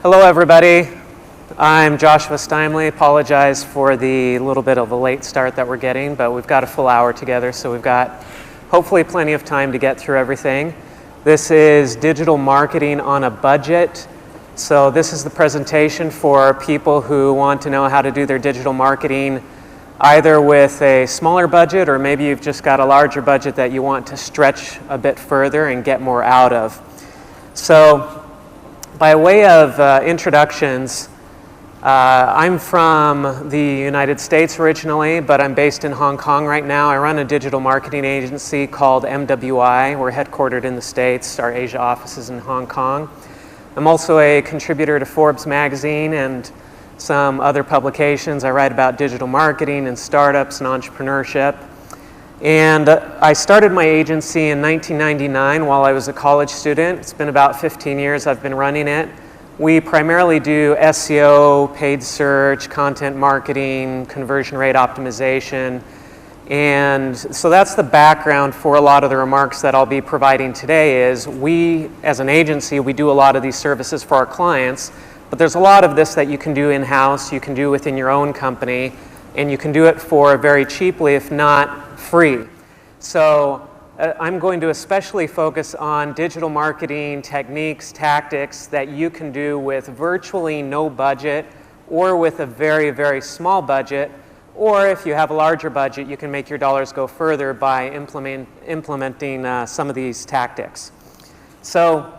Hello, everybody. I'm Joshua Steinley. Apologize for the little bit of a late start that we're getting, but we've got a full hour together, so we've got hopefully plenty of time to get through everything. This is digital marketing on a budget. So this is the presentation for people who want to know how to do their digital marketing either with a smaller budget, or maybe you've just got a larger budget that you want to stretch a bit further and get more out of. So by way of introductions, I'm from the United States originally, but I'm based in Hong Kong right now. I run a digital marketing agency called MWI. We're headquartered in the States. Our Asia office is in Hong Kong. I'm also a contributor to Forbes magazine and some other publications. I write about digital marketing and startups and entrepreneurship. And I started my agency in 1999 while I was a college student. It's been about 15 years I've been running it. We primarily do SEO, paid search, content marketing, conversion rate optimization. And so that's the background for a lot of the remarks that I'll be providing today. Is we, as an agency, we do a lot of these services for our clients, but there's a lot of this that you can do in-house, you can do within your own company, and you can do it for very cheaply, if not free. So I'm going to especially focus on digital marketing techniques, tactics that you can do with virtually no budget, or with a very, very small budget, or if you have a larger budget, you can make your dollars go further by implementing some of these tactics. So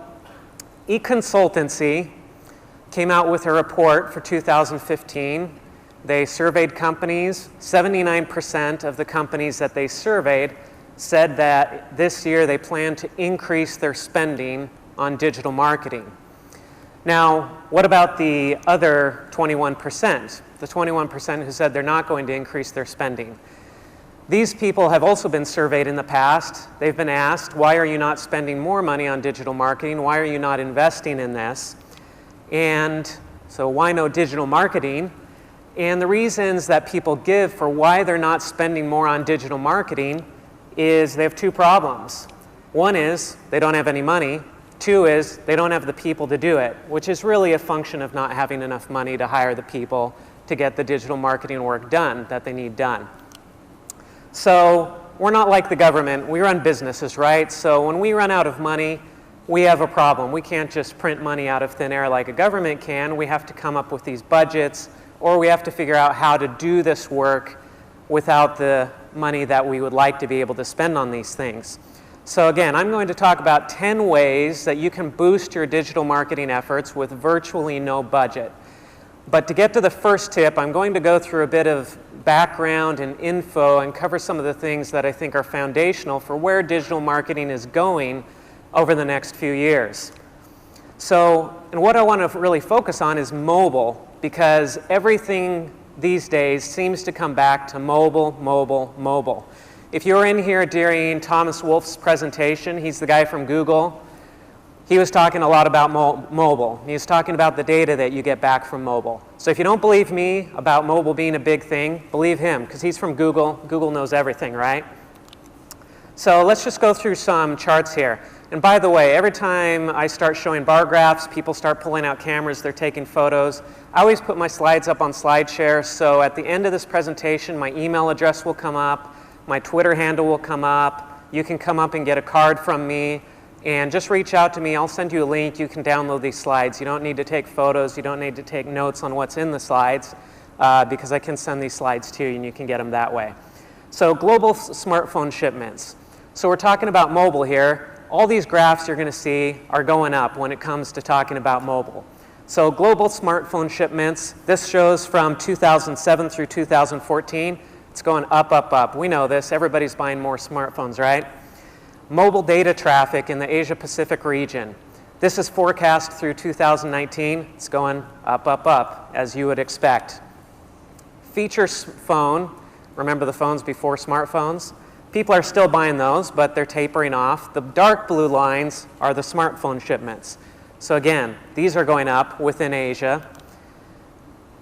eConsultancy came out with a report for 2015. They surveyed companies. 79% of the companies that they surveyed said that this year they plan to increase their spending on digital marketing. Now, what about the other 21%? The 21% who said they're not going to increase their spending. These people have also been surveyed in the past. They've been asked, why are you not spending more money on digital marketing? Why are you not investing in this? And so why no digital marketing? And the reasons that people give for why they're not spending more on digital marketing is they have two problems. One is they don't have any money. Two is they don't have the people to do it, which is really a function of not having enough money to hire the people to get the digital marketing work done that they need done. So we're not like the government. We run businesses, right? So when we run out of money, we have a problem. We can't just print money out of thin air like a government can. We have to come up with these budgets, or we have to figure out how to do this work without the money that we would like to be able to spend on these things. So again, I'm going to talk about 10 ways that you can boost your digital marketing efforts with virtually no budget. But to get to the first tip, I'm going to go through a bit of background and info and cover some of the things that I think are foundational for where digital marketing is going over the next few years. So, and what I want to really focus on is mobile, because everything these days seems to come back to mobile, mobile, mobile. If you were in here during Thomas Wolf's presentation, he's the guy from Google, he was talking a lot about mobile. He was talking about the data that you get back from mobile. So if you don't believe me about mobile being a big thing, believe him, because he's from Google. Google knows everything, right? So let's just go through some charts here. And by the way, every time I start showing bar graphs, people start pulling out cameras, they're taking photos. I always put my slides up on SlideShare, so at the end of this presentation, my email address will come up, my Twitter handle will come up, you can come up and get a card from me, and just reach out to me. I'll send you a link. You can download these slides. You don't need to take photos. You don't need to take notes on what's in the slides, because I can send these slides to you and you can get them that way. So global smartphone shipments. So we're talking about mobile here. All these graphs you're going to see are going up when it comes to talking about mobile. So global smartphone shipments, this shows from 2007 through 2014. It's going up, up, up. We know this. Everybody's buying more smartphones, right? Mobile data traffic in the Asia-Pacific region. This is forecast through 2019. It's going up, up, up, as you would expect. Feature phone, remember the phones before smartphones? People are still buying those, but they're tapering off. The dark blue lines are the smartphone shipments. So again, these are going up within Asia.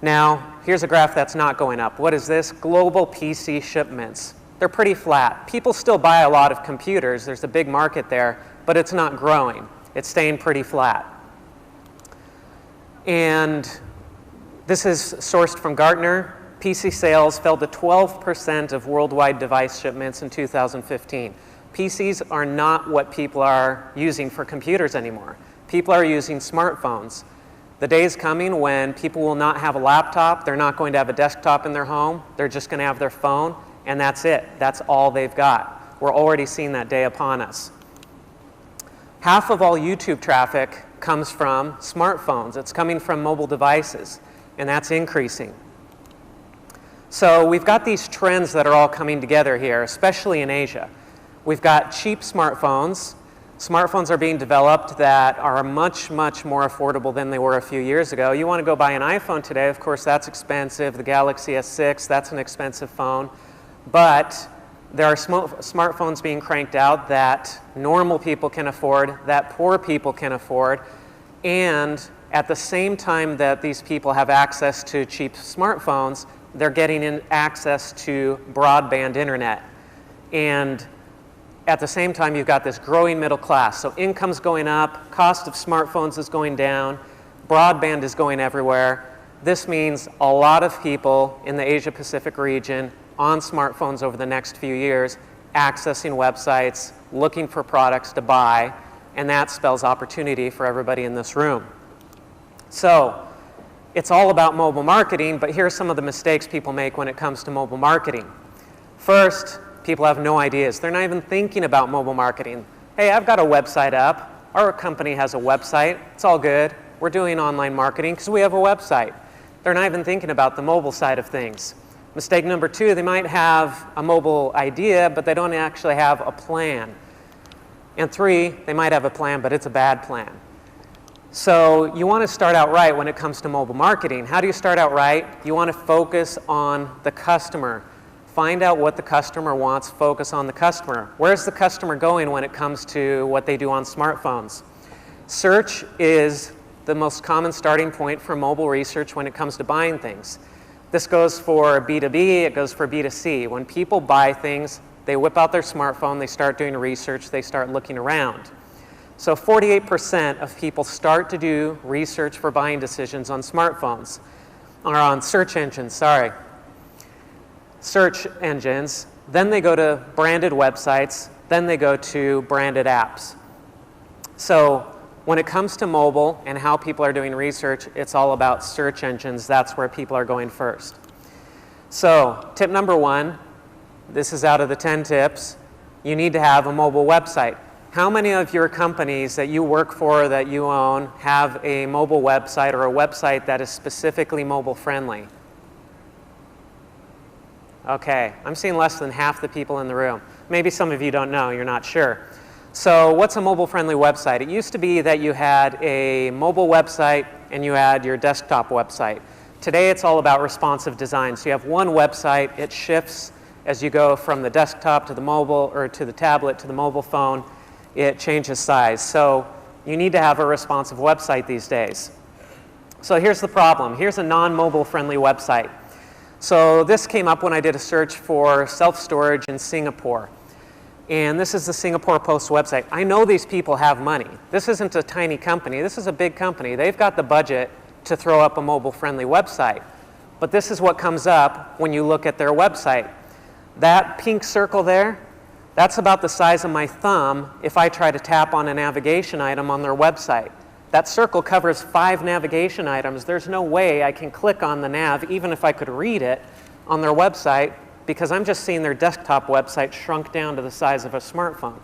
Now, here's a graph that's not going up. What is this? Global PC shipments. They're pretty flat. People still buy a lot of computers. There's a big market there, but it's not growing. It's staying pretty flat. And this is sourced from Gartner. PC sales fell to 12% of worldwide device shipments in 2015. PCs are not what people are using for computers anymore. People are using smartphones. The day is coming when people will not have a laptop, they're not going to have a desktop in their home, they're just going to have their phone, and that's it. That's all they've got. We're already seeing that day upon us. Half of all YouTube traffic comes from smartphones. It's coming from mobile devices, and that's increasing. So we've got these trends that are all coming together here, especially in Asia. We've got cheap smartphones. Smartphones are being developed that are much, much more affordable than they were a few years ago. You want to go buy an iPhone today, of course, that's expensive. The Galaxy S6, that's an expensive phone. But there are smartphones being cranked out that normal people can afford, that poor people can afford, and at the same time that these people have access to cheap smartphones, they're getting access to broadband internet. And at the same time, you've got this growing middle class. So income's going up, cost of smartphones is going down, broadband is going everywhere. This means a lot of people in the Asia Pacific region on smartphones over the next few years, accessing websites, looking for products to buy, and that spells opportunity for everybody in this room. So it's all about mobile marketing, but here's some of the mistakes people make when it comes to mobile marketing. First, people have no ideas. They're not even thinking about mobile marketing. Hey, I've got a website up. Our company has a website. It's all good. We're doing online marketing because we have a website. They're not even thinking about the mobile side of things. Mistake number two, they might have a mobile idea, but they don't actually have a plan. And three, they might have a plan, but it's a bad plan. So you want to start out right when it comes to mobile marketing. How do you start out right? You want to focus on the customer. Find out what the customer wants, focus on the customer. Where's the customer going when it comes to what they do on smartphones? Search is the most common starting point for mobile research when it comes to buying things. This goes for B2B, it goes for B2C. When people buy things, they whip out their smartphone, they start doing research, they start looking around. So 48% of people start to do research for buying decisions on smartphones, or on search engines, sorry. Search engines, then they go to branded websites, then they go to branded apps. So when it comes to mobile and how people are doing research, it's all about search engines. That's where people are going first. So tip number one, this is out of the 10 tips, you need to have a mobile website. How many of your companies that you work for, that you own, have a mobile website or a website that is specifically mobile friendly? Okay, I'm seeing less than half the people in the room. Maybe some of you don't know, you're not sure. So what's a mobile-friendly website? It used to be that you had a mobile website and you had your desktop website. Today it's all about responsive design. So you have one website, it shifts as you go from the desktop to the mobile, or to the tablet to the mobile phone, it changes size. So you need to have a responsive website these days. So here's the problem. Here's a non-mobile friendly website. So this came up when I did a search for self-storage in Singapore. And this is the Singapore Post website. I know these people have money. This isn't a tiny company. This is a big company. They've got the budget to throw up a mobile-friendly website. But this is what comes up when you look at their website. That pink circle there, that's about the size of my thumb if I try to tap on a navigation item on their website. That circle covers 5 navigation items. There's no way I can click on the nav, even if I could read it, on their website, because I'm just seeing their desktop website shrunk down to the size of a smartphone.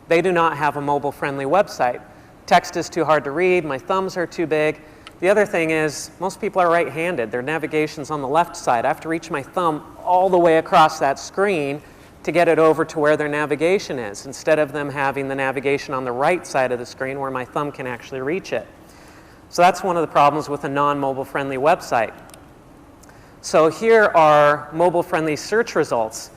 They do not have a mobile-friendly website. Text is too hard to read, my thumbs are too big. The other thing is, most people are right-handed. Their navigation's on the left side. I have to reach my thumb all the way across that screen to get it over to where their navigation is, instead of them having the navigation on the right side of the screen where my thumb can actually reach it. So that's one of the problems with a non-mobile friendly website. So here are mobile-friendly search results.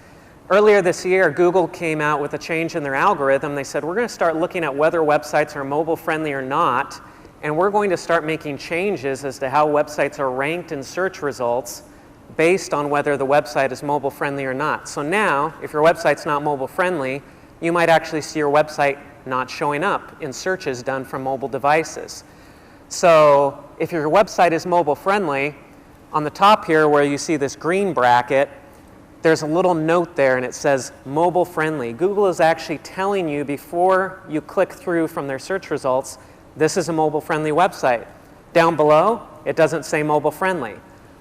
Earlier this year, Google came out with a change in their algorithm. They said, we're going to start looking at whether websites are mobile-friendly or not, and we're going to start making changes as to how websites are ranked in search results based on whether the website is mobile-friendly or not. So now, if your website's not mobile-friendly, you might actually see your website not showing up in searches done from mobile devices. So if your website is mobile friendly, on the top here where you see this green bracket, there's a little note there and it says mobile friendly. Google is actually telling you before you click through from their search results, this is a mobile friendly website. Down below, it doesn't say mobile friendly.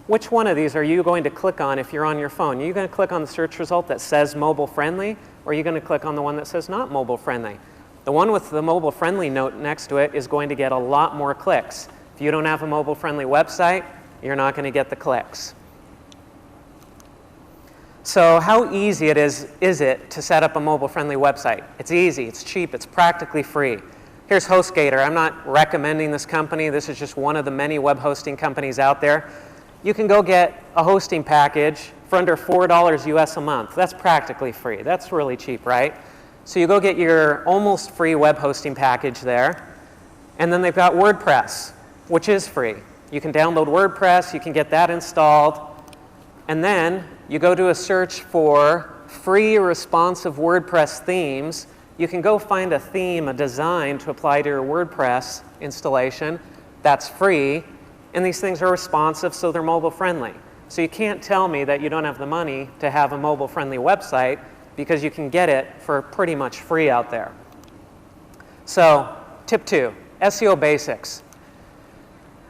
Which one of these are you going to click on if you're on your phone? Are you going to click on the search result that says mobile friendly, or are you going to click on the one that says not mobile friendly? The one with the mobile friendly note next to it is going to get a lot more clicks. If you don't have a mobile friendly website, you're not going to get the clicks. So how easy is it to set up a mobile friendly website? It's easy, it's cheap, it's practically free. Here's HostGator. I'm not recommending this company. This is just one of the many web hosting companies out there. You can go get a hosting package for under $4 US a month. That's practically free. That's really cheap, right? So you go get your almost free web hosting package there. And then they've got WordPress, which is free. You can download WordPress, you can get that installed. And then you go do a search for free responsive WordPress themes. You can go find a theme, a design to apply to your WordPress installation. That's free. And these things are responsive, so they're mobile friendly. So you can't tell me that you don't have the money to have a mobile friendly website, because you can get it for pretty much free out there. So tip 2, SEO basics.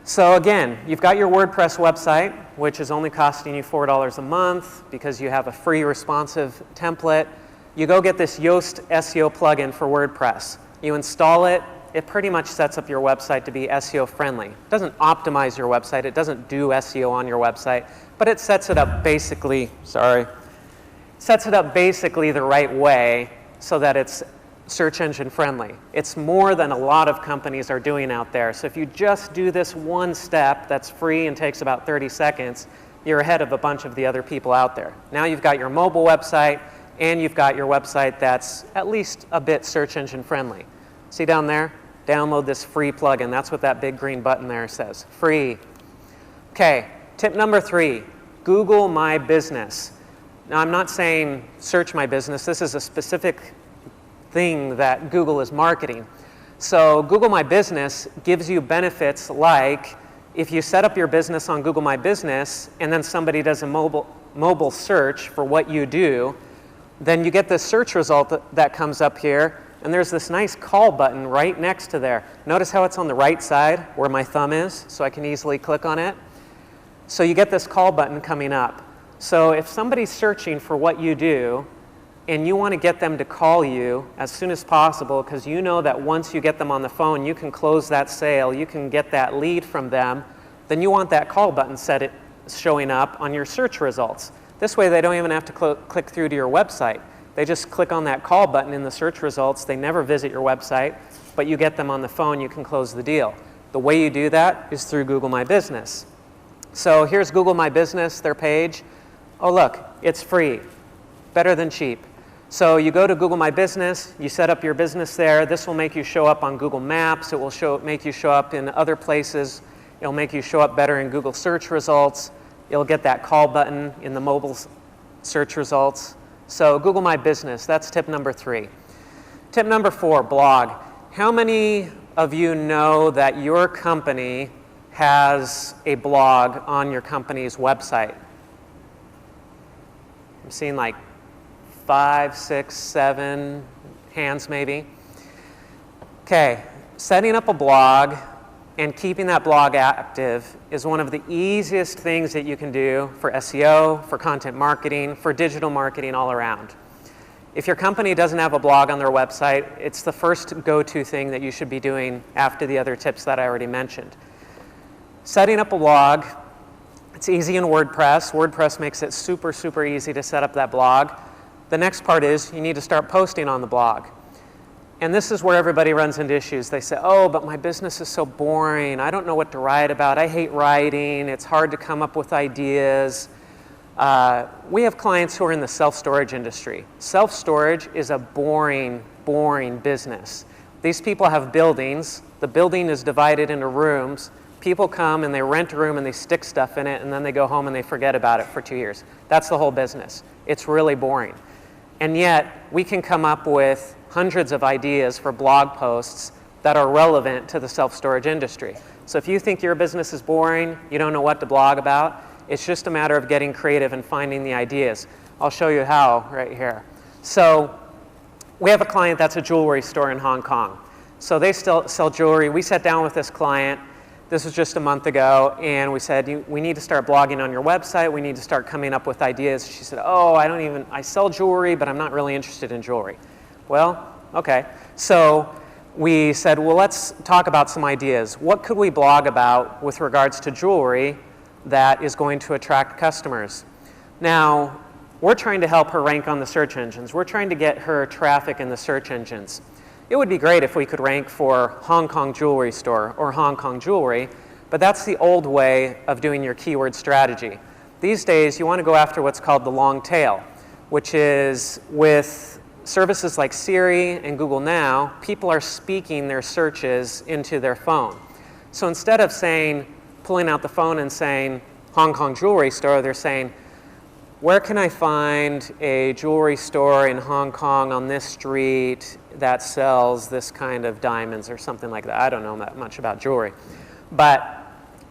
So again, you've got your WordPress website, which is only costing you $4 a month because you have a free responsive template. You go get this Yoast SEO plugin for WordPress. You install it. It pretty much sets up your website to be SEO friendly. It doesn't optimize your website. It doesn't do SEO on your website, but it sets it up basically, sets it up basically the right way so that it's search engine friendly. It's more than a lot of companies are doing out there. So if you just do this one step that's free and takes about 30 seconds, you're ahead of a bunch of the other people out there. Now you've got your mobile website and you've got your website that's at least a bit search engine friendly. See down there? Download this free plugin. That's what that big green button there says. Free. Okay, tip number 3, Google My Business. Now I'm not saying search my business. This is a specific thing that Google is marketing. So Google My Business gives you benefits like if you set up your business on Google My Business and then somebody does a mobile search for what you do, then you get this search result that comes up here, and there's this nice call button right next to there. Notice how it's on the right side where my thumb is, so I can easily click on it. So you get this call button coming up. So if somebody's searching for what you do and you want to get them to call you as soon as possible because you know that once you get them on the phone, you can close that sale, you can get that lead from them, then you want that call button showing up on your search results. This way they don't even have to click through to your website. They just click on that call button in the search results. They never visit your website, but you get them on the phone, you can close the deal. The way you do that is through Google My Business. So here's Google My Business, their page. Oh look, it's free, better than cheap. So you go to Google My Business, you set up your business there. This will make you show up on Google Maps. It will make you show up in other places. It'll make you show up better in Google search results. You'll get that call button in the mobile search results. So Google My Business, that's tip number 3. Tip number 4, blog. How many of you know that your company has a blog on your company's website? I'm seeing like 5, 6, 7 hands maybe. Okay, setting up a blog and keeping that blog active is one of the easiest things that you can do for SEO, for content marketing, for digital marketing all around. If your company doesn't have a blog on their website, it's the first go-to thing that you should be doing after the other tips that I already mentioned. Setting up a blog, it's easy in WordPress. WordPress makes it super, super easy to set up that blog. The next part is you need to start posting on the blog. And this is where everybody runs into issues. They say, oh, but my business is so boring. I don't know what to write about. I hate writing. It's hard to come up with ideas. We have clients who are in the self-storage industry. Self-storage is a boring, boring business. These people have buildings. The building is divided into rooms. People come and they rent a room and they stick stuff in it, and then they go home and they forget about it for 2 years. That's the whole business. It's really boring. And yet, we can come up with hundreds of ideas for blog posts that are relevant to the self-storage industry. So if you think your business is boring, you don't know what to blog about, it's just a matter of getting creative and finding the ideas. I'll show you how right here. So we have a client that's a jewelry store in Hong Kong. So they still sell jewelry. We sat down with this client. This was just a month ago, and we said, we need to start blogging on your website. We need to start coming up with ideas. She said, oh, I sell jewelry, but I'm not really interested in jewelry. Well, okay. So we said, well, let's talk about some ideas. What could we blog about with regards to jewelry that is going to attract customers? Now, we're trying to help her rank on the search engines. We're trying to get her traffic in the search engines. It would be great if we could rank for Hong Kong jewelry store or Hong Kong jewelry, but that's the old way of doing your keyword strategy. These days, you want to go after what's called the long tail, which is with services like Siri and Google Now, people are speaking their searches into their phone. So instead of pulling out the phone and saying Hong Kong jewelry store, they're saying, where can I find a jewelry store in Hong Kong on this street that sells this kind of diamonds or something like that? I don't know that much about jewelry. But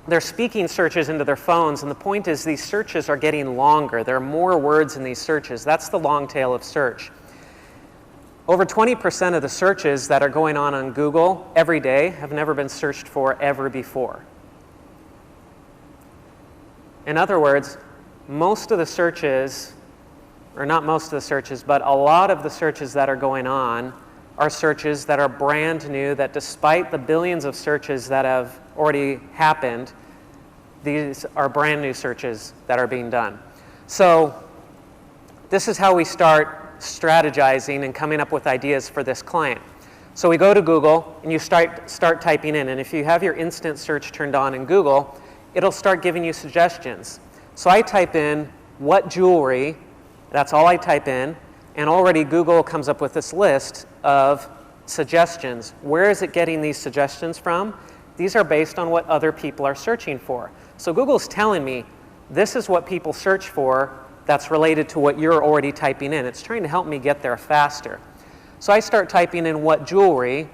they're speaking searches into their phones, and the point is these searches are getting longer. There are more words in these searches. That's the long tail of search. Over 20% of the searches that are going on Google every day have never been searched for ever before. In other words, most of the searches, or not most of the searches, but a lot of the searches that are going on are searches that are brand new, that despite the billions of searches that have already happened, these are brand new searches that are being done. So this is how we start strategizing and coming up with ideas for this client. So we go to Google and you start typing in, and if you have your instant search turned on in Google, it'll start giving you suggestions. So I type in what jewelry, that's all I type in, and already Google comes up with this list of suggestions. Where is it getting these suggestions from? These are based on what other people are searching for. So Google's telling me this is what people search for that's related to what you're already typing in. It's trying to help me get there faster. So I start typing in what jewelry,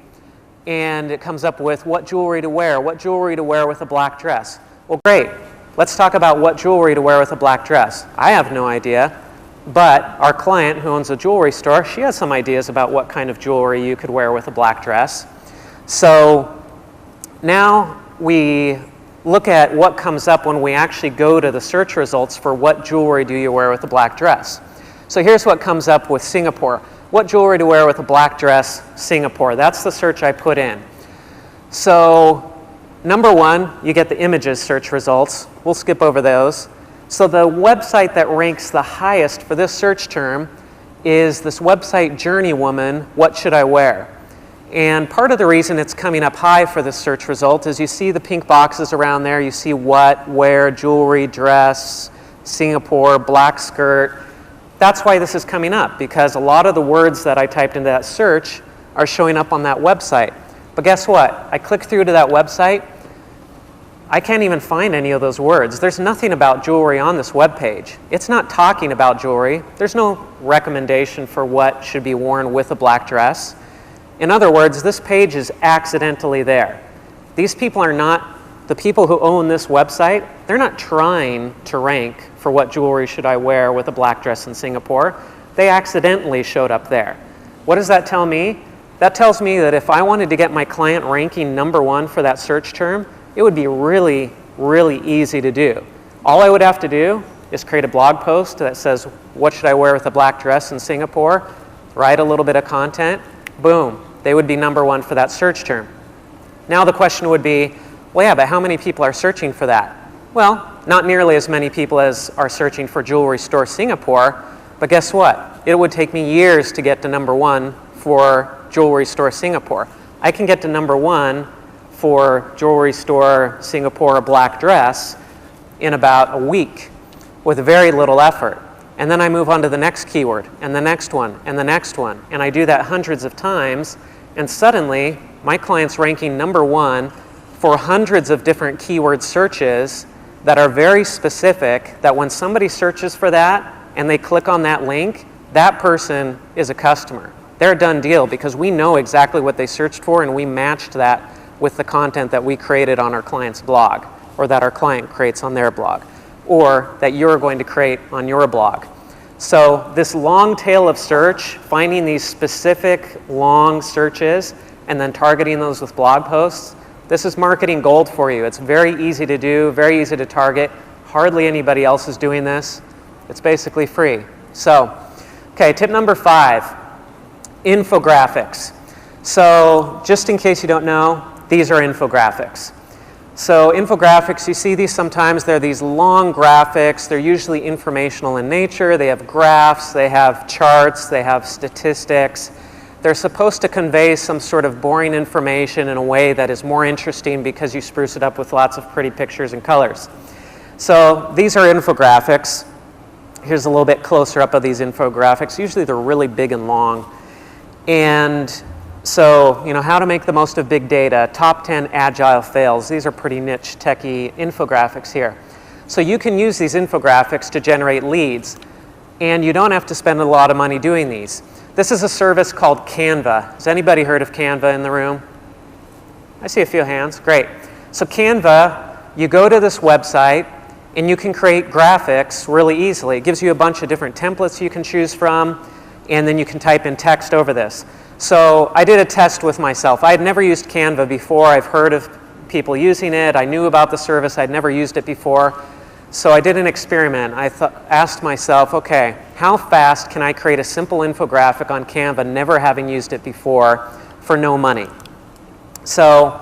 and it comes up with what jewelry to wear with a black dress. Well, great. Let's talk about what jewelry to wear with a black dress. I have no idea, but our client who owns a jewelry store, she has some ideas about what kind of jewelry you could wear with a black dress. So now we look at what comes up when we actually go to the search results for what jewelry do you wear with a black dress. So here's what comes up with Singapore. What jewelry to wear with a black dress, Singapore. That's the search I put in. So number one, you get the images search results. We'll skip over those. So the website that ranks the highest for this search term is this website, Journeywoman, What Should I Wear? And part of the reason it's coming up high for this search result is you see the pink boxes around there. You see what, where, jewelry, dress, Singapore, black skirt. That's why this is coming up, because a lot of the words that I typed into that search are showing up on that website. But guess what? I click through to that website. I can't even find any of those words. There's nothing about jewelry on this web page. It's not talking about jewelry. There's no recommendation for what should be worn with a black dress. In other words, this page is accidentally there. These people are not, the people who own this website, they're not trying to rank for what jewelry should I wear with a black dress in Singapore. They accidentally showed up there. What does that tell me? That tells me that if I wanted to get my client ranking number one for that search term, it would be really, really easy to do. All I would have to do is create a blog post that says, what should I wear with a black dress in Singapore? Write a little bit of content, boom, they would be number one for that search term. Now the question would be, well, yeah, but how many people are searching for that? Well, not nearly as many people as are searching for jewelry store Singapore, but guess what? It would take me years to get to number one for jewelry store Singapore. I can get to number one for jewelry store Singapore black dress in about a week with very little effort. And then I move on to the next keyword and the next one and the next one. And I do that hundreds of times, and suddenly my client's ranking number one for hundreds of different keyword searches that are very specific, that when somebody searches for that and they click on that link, that person is a customer. They're a done deal because we know exactly what they searched for and we matched that with the content that we created on our client's blog, or that our client creates on their blog, or that you're going to create on your blog. So this long tail of search, finding these specific long searches and then targeting those with blog posts, this is marketing gold for you. It's very easy to do, very easy to target. Hardly anybody else is doing this. It's basically free. So, okay, tip number 5, infographics. So just in case you don't know, these are infographics. So infographics, you see these sometimes, they're these long graphics. They're usually informational in nature. They have graphs, they have charts, they have statistics. They're supposed to convey some sort of boring information in a way that is more interesting because you spruce it up with lots of pretty pictures and colors. So these are infographics. Here's a little bit closer up of these infographics. Usually they're really big and long. And so, you know, how to make the most of big data, top 10 agile fails. These are pretty niche, techie infographics here. So you can use these infographics to generate leads, and you don't have to spend a lot of money doing these. This is a service called Canva. Has anybody heard of Canva in the room? I see a few hands. Great. So Canva, you go to this website, and you can create graphics really easily. It gives you a bunch of different templates you can choose from, and then you can type in text over this. So I did a test with myself. I had never used Canva before. I've heard of people using it. I knew about the service. I'd never used it before. So I did an experiment. I asked myself, okay, how fast can I create a simple infographic on Canva, never having used it before, for no money? So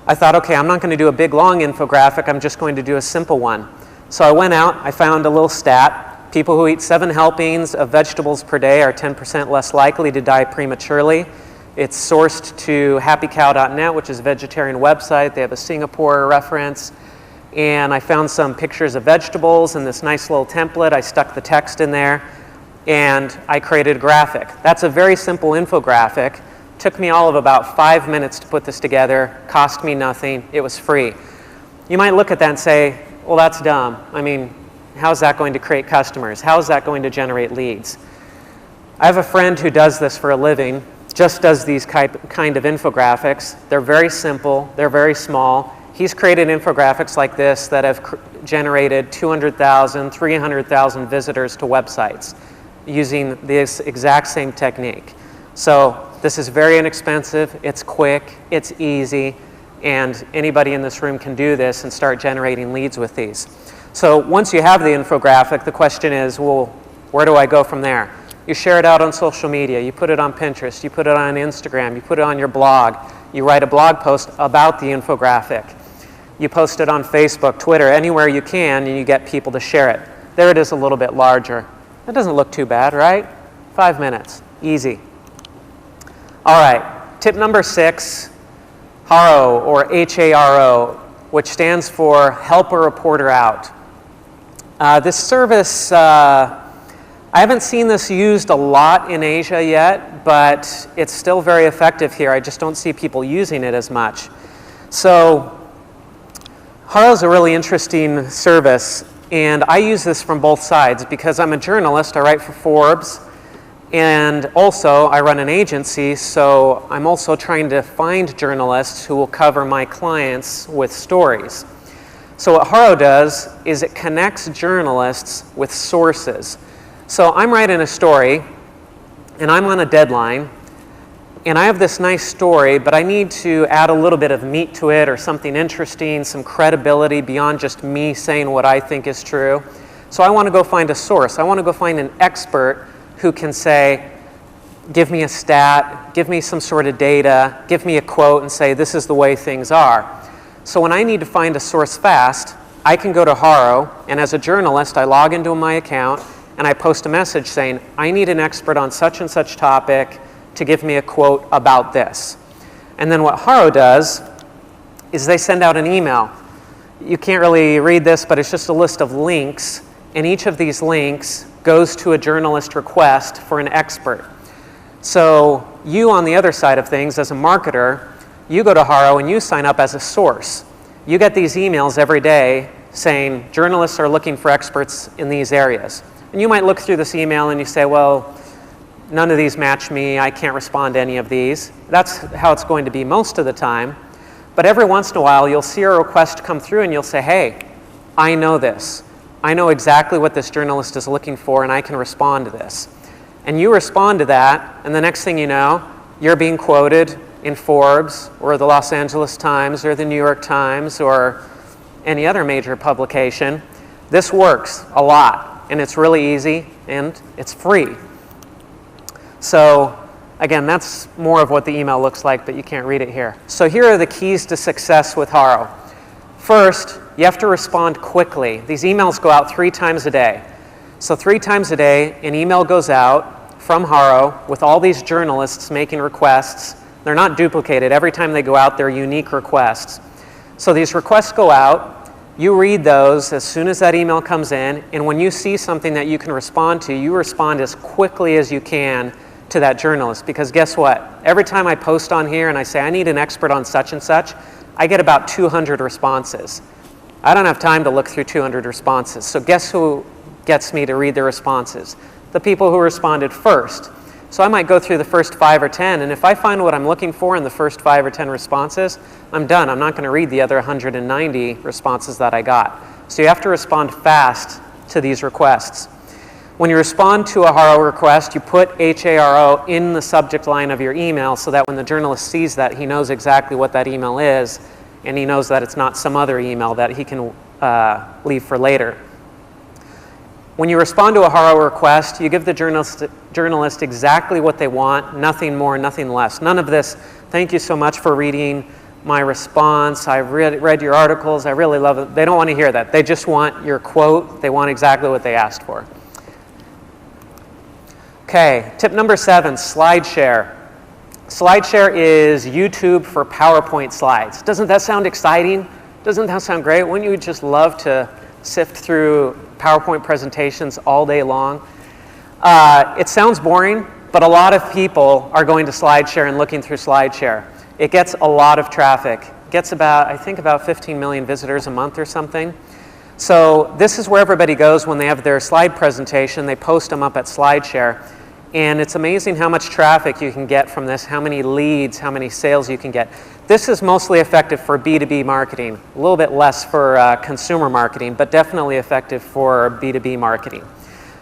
I thought, okay, I'm not going to do a big, long infographic. I'm just going to do a simple one. So I went out. I found a little stat. People who eat 7 helpings of vegetables per day are 10% less likely to die prematurely. It's sourced to happycow.net, which is a vegetarian website. They have a Singapore reference. And I found some pictures of vegetables in this nice little template. I stuck the text in there, and I created a graphic. That's a very simple infographic. Took me all of about 5 minutes to put this together. Cost me nothing. It was free. You might look at that and say, well, that's dumb. I mean, how's that going to create customers? How's that going to generate leads? I have a friend who does this for a living, just does these kind of infographics. They're very simple, they're very small. He's created infographics like this that have generated 200,000, 300,000 visitors to websites using this exact same technique. So this is very inexpensive, it's quick, it's easy, and anybody in this room can do this and start generating leads with these. So once you have the infographic, the question is, well, where do I go from there? You share it out on social media, you put it on Pinterest, you put it on Instagram, you put it on your blog, you write a blog post about the infographic. You post it on Facebook, Twitter, anywhere you can, and you get people to share it. There it is a little bit larger. That doesn't look too bad, right? 5 minutes, easy. All right, tip number 6, HARO, or HARO, which stands for Help a Reporter Out. This service, I haven't seen this used a lot in Asia yet, but it's still very effective here. I just don't see people using it as much. So HARO is a really interesting service, and I use this from both sides because I'm a journalist. I write for Forbes, and also I run an agency, so I'm also trying to find journalists who will cover my clients with stories. So what HARO does is it connects journalists with sources. So I'm writing a story, and I'm on a deadline, and I have this nice story, but I need to add a little bit of meat to it or something interesting, some credibility beyond just me saying what I think is true. So I want to go find a source. I want to go find an expert who can say, give me a stat, give me some sort of data, give me a quote and say, this is the way things are. So when I need to find a source fast, I can go to HARO, and as a journalist, I log into my account, and I post a message saying, I need an expert on such and such topic to give me a quote about this. And then what HARO does is they send out an email. You can't really read this, but it's just a list of links, and each of these links goes to a journalist request for an expert. So you, on the other side of things, as a marketer, you go to HARO and you sign up as a source. You get these emails every day saying journalists are looking for experts in these areas. And you might look through this email and you say, well, none of these match me, I can't respond to any of these. That's how it's going to be most of the time. But every once in a while, you'll see a request come through and you'll say, hey, I know this. I know exactly what this journalist is looking for, and I can respond to this. And you respond to that, and the next thing you know, you're being quoted in Forbes or the Los Angeles Times or the New York Times or any other major publication. This works a lot, and it's really easy, and it's free. So again, that's more of what the email looks like, but you can't read it here. So here are the keys to success with HARO. First, you have to respond quickly. These emails go out 3 times a day. So 3 times a day, an email goes out from HARO with all these journalists making requests. They're not duplicated. Every time they go out, they're unique requests. So these requests go out. You read those as soon as that email comes in, and when you see something that you can respond to, you respond as quickly as you can to that journalist. Because guess what? Every time I post on here and I say I need an expert on such and such, I get about 200 responses. I don't have time to look through 200 responses. So guess who gets me to read the responses? The people who responded first. So I might go through the first 5 or 10, and if I find what I'm looking for in the first 5 or 10 responses, I'm done. I'm not going to read the other 190 responses that I got. So you have to respond fast to these requests. When you respond to a HARO request, you put HARO in the subject line of your email so that when the journalist sees that, he knows exactly what that email is, and he knows that it's not some other email that he can leave for later. When you respond to a HARO request, you give the journalist exactly what they want, nothing more, nothing less. None of this, thank you so much for reading my response, I read your articles, I really love it. They don't want to hear that. They just want your quote. They want exactly what they asked for. Okay, tip number 7, SlideShare. SlideShare is YouTube for PowerPoint slides. Doesn't that sound exciting? Doesn't that sound great? Wouldn't you just love to sift through PowerPoint presentations all day long? It sounds boring, but a lot of people are going to SlideShare and looking through SlideShare. It gets a lot of traffic. It gets about, I think, about 15 million visitors a month or something. So this is where everybody goes when they have their slide presentation. They post them up at SlideShare. And it's amazing how much traffic you can get from this, how many leads, how many sales you can get. This is mostly effective for B2B marketing, a little bit less for consumer marketing, but definitely effective for B2B marketing.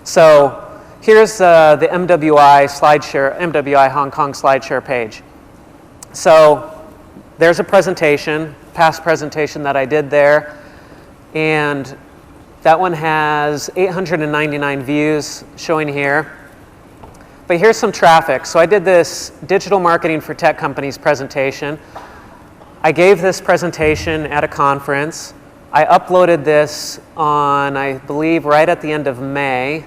So here's the MWI SlideShare, MWI Hong Kong SlideShare page. So there's a presentation, past presentation that I did there, and that one has 899 views showing here. But here's some traffic. So I did this digital marketing for tech companies presentation. I gave this presentation at a conference. I uploaded this on, I believe, right at the end of May.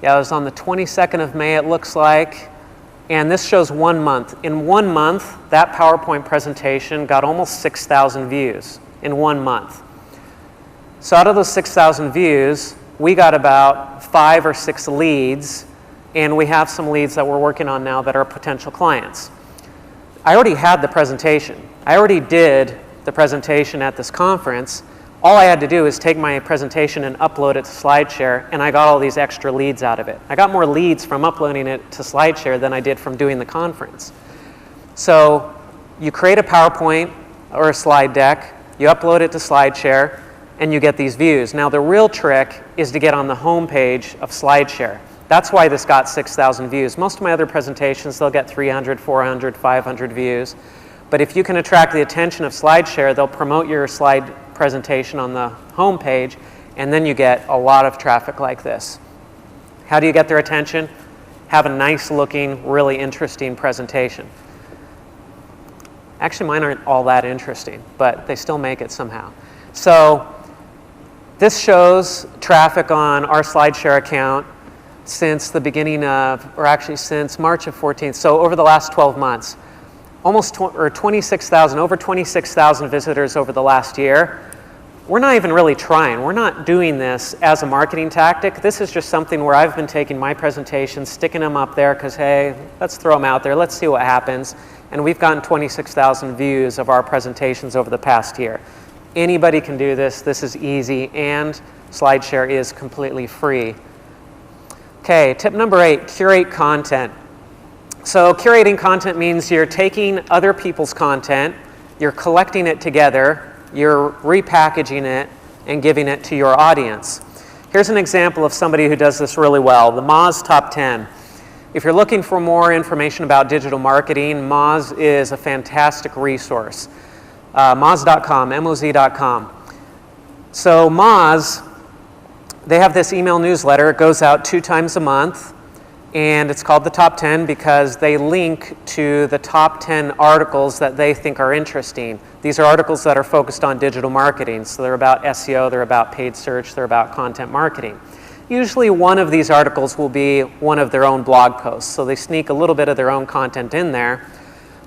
Yeah, it was on the 22nd of May, it looks like. And this shows 1 month. In 1 month, that PowerPoint presentation got almost 6,000 views in 1 month. So out of those 6,000 views, we got about 5 or 6 leads. And we have some leads that we're working on now that are potential clients. I already had the presentation. I already did the presentation at this conference. All I had to do is take my presentation and upload it to SlideShare, and I got all these extra leads out of it. I got more leads from uploading it to SlideShare than I did from doing the conference. So you create a PowerPoint or a slide deck, you upload it to SlideShare, and you get these views. Now the real trick is to get on the home page of SlideShare. That's why this got 6,000 views. Most of my other presentations, they'll get 300, 400, 500 views. But if you can attract the attention of SlideShare, they'll promote your slide presentation on the home page, and then you get a lot of traffic like this. How do you get their attention? Have a nice looking, really interesting presentation. Actually, mine aren't all that interesting, but they still make it somehow. So this shows traffic on our SlideShare account since the beginning of, or actually since March of 14th, so over the last 12 months. Almost 26,000, over 26,000 visitors over the last year. We're not even really trying. We're not doing this as a marketing tactic. This is just something where I've been taking my presentations, sticking them up there because, hey, let's throw them out there. Let's see what happens. And we've gotten 26,000 views of our presentations over the past year. Anybody can do this. This is easy, and SlideShare is completely free. Okay, tip number 8, curate content. So curating content means you're taking other people's content You're collecting it together, you're repackaging it, and giving it to your audience. Here's an example of somebody who does this really well, the Moz Top 10. If you're looking for more information about digital marketing, Moz is a fantastic resource. Moz.com, MOZ.com. So Moz, they have this email newsletter. It goes out 2 times a month, and it's called the Top 10 because they link to the top 10 articles that they think are interesting. These are articles that are focused on digital marketing. So they're about SEO, they're about paid search, they're about content marketing. Usually one of these articles will be one of their own blog posts, so they sneak a little bit of their own content in there.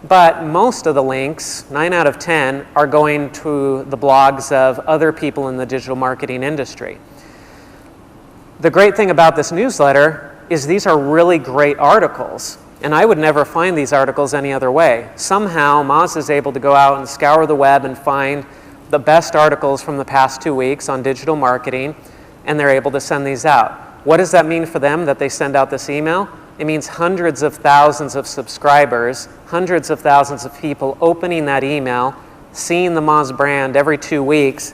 But most of the links, 9 out of 10, are going to the blogs of other people in the digital marketing industry. The great thing about this newsletter is these are really great articles, and I would never find these articles any other way. Somehow, Moz is able to go out and scour the web and find the best articles from the past 2 weeks on digital marketing, and they're able to send these out. What does that mean for them that they send out this email? It means hundreds of thousands of subscribers, hundreds of thousands of people opening that email, seeing the Moz brand every 2 weeks,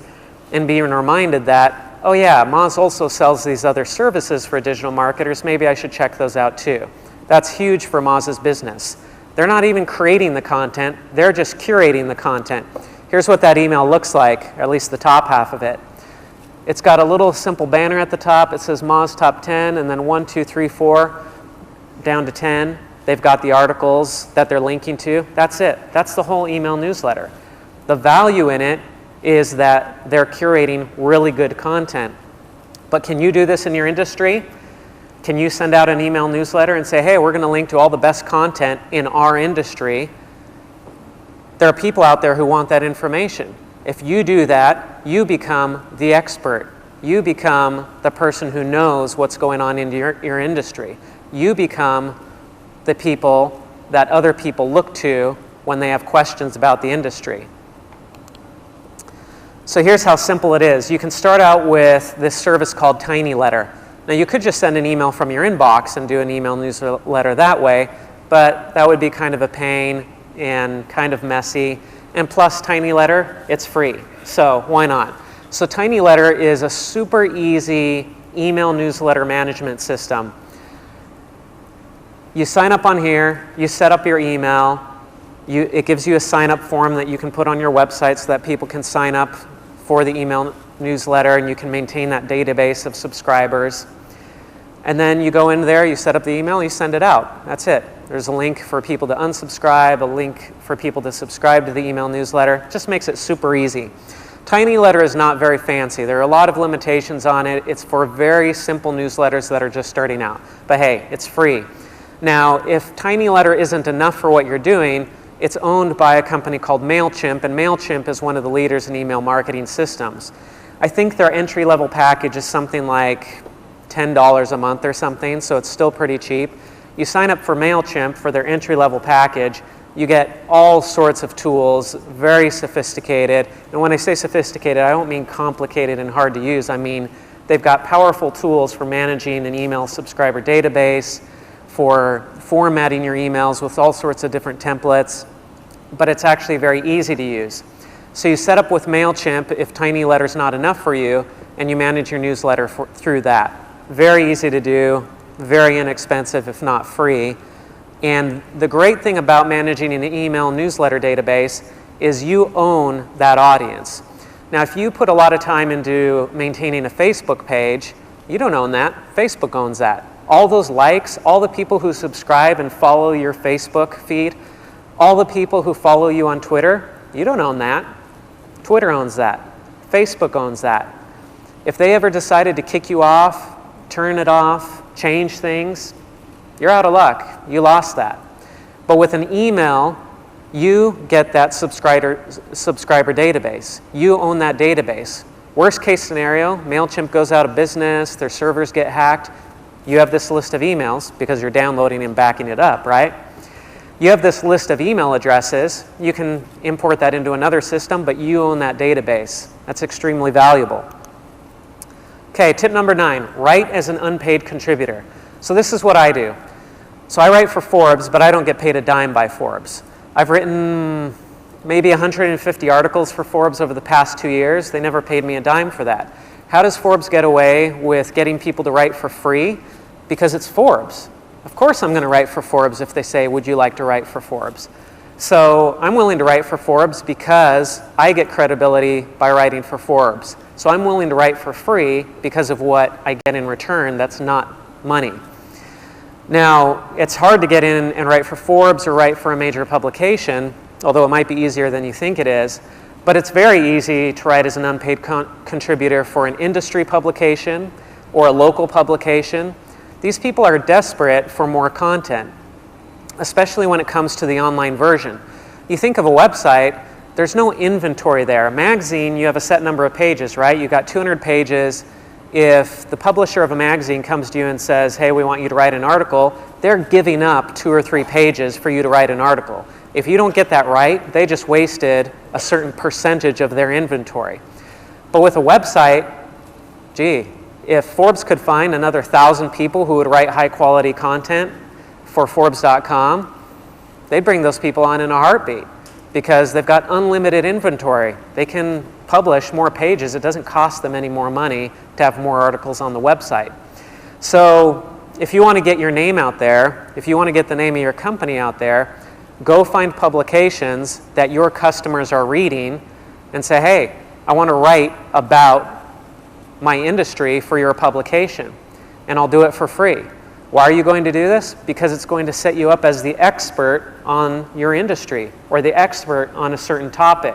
and being reminded that, oh yeah, Moz also sells these other services for digital marketers, maybe I should check those out too. That's huge for Moz's business. They're not even creating the content, they're just curating the content. Here's what that email looks like, or at least the top half of it. It's got a little simple banner at the top. It says Moz Top 10, and then 1, 2, 3, 4, down to 10. They've got the articles that they're linking to. That's it. That's the whole email newsletter. The value in it is that they're curating really good content. But can you do this in your industry? Can you send out an email newsletter and say, hey, we're going to link to all the best content in our industry? There are people out there who want that information. If you do that, you become the expert. You become the person who knows what's going on in your industry. You become the people that other people look to when they have questions about the industry. So here's how simple it is. You can start out with this service called TinyLetter. Now you could just send an email from your inbox and do an email newsletter that way, but that would be kind of a pain and kind of messy. And plus TinyLetter, it's free, so why not? So TinyLetter is a super easy email newsletter management system. You sign up on here, you set up your email, it gives you a sign-up form that you can put on your website so that people can sign up for the email newsletter, and you can maintain that database of subscribers. And then you go in there, you set up the email, you send it out. That's it. There's a link for people to unsubscribe, a link for people to subscribe to the email newsletter. It just makes it super easy. TinyLetter is not very fancy. There are a lot of limitations on it. It's for very simple newsletters that are just starting out. But hey, it's free. Now, if TinyLetter isn't enough for what you're doing, it's owned by a company called MailChimp, and MailChimp is one of the leaders in email marketing systems. I think their entry-level package is something like $10 a month or something, so it's still pretty cheap. You sign up for MailChimp for their entry-level package, you get all sorts of tools, very sophisticated. And when I say sophisticated, I don't mean complicated and hard to use. I mean, they've got powerful tools for managing an email subscriber database, for formatting your emails with all sorts of different templates, but it's actually very easy to use. So you set up with MailChimp if TinyLetter's not enough for you, and you manage your newsletter through that. Very easy to do, very inexpensive if not free. And the great thing about managing an email newsletter database is you own that audience. Now, if you put a lot of time into maintaining a Facebook page, you don't own that. Facebook owns that. All those likes, all the people who subscribe and follow your Facebook feed, all the people who follow you on Twitter, you don't own that. Twitter owns that. Facebook owns that. If they ever decided to kick you off, turn it off, change things, you're out of luck. You lost that. But with an email, you get that subscriber database. You own that database. Worst case scenario, MailChimp goes out of business, their servers get hacked. You have this list of emails because you're downloading and backing it up, right? You have this list of email addresses. You can import that into another system, but you own that database. That's extremely valuable. Okay, tip number 9, write as an unpaid contributor. So this is what I do. So I write for Forbes, but I don't get paid a dime by Forbes. I've written maybe 150 articles for Forbes over the past 2 years. They never paid me a dime for that. How does Forbes get away with getting people to write for free? Because it's Forbes. Of course I'm going to write for Forbes if they say, would you like to write for Forbes? So I'm willing to write for Forbes because I get credibility by writing for Forbes. So I'm willing to write for free because of what I get in return that's not money. Now, it's hard to get in and write for Forbes or write for a major publication, although it might be easier than you think it is. But it's very easy to write as an unpaid contributor for an industry publication or a local publication. These people are desperate for more content, especially when it comes to the online version. You think of a website, there's no inventory there. A magazine, you have a set number of pages, right? You got 200 pages. If the publisher of a magazine comes to you and says, hey, we want you to write an article, they're giving up 2 or 3 pages for you to write an article. If you don't get that right, they just wasted a certain percentage of their inventory. But with a website, gee, if Forbes could find another 1,000 people who would write high quality content for Forbes.com, they'd bring those people on in a heartbeat because they've got unlimited inventory. They can publish more pages. It doesn't cost them any more money to have more articles on the website. So if you want to get your name out there, if you want to get the name of your company out there, go find publications that your customers are reading and say, hey, I want to write about my industry for your publication, and I'll do it for free. Why are you going to do this? Because it's going to set you up as the expert on your industry or the expert on a certain topic.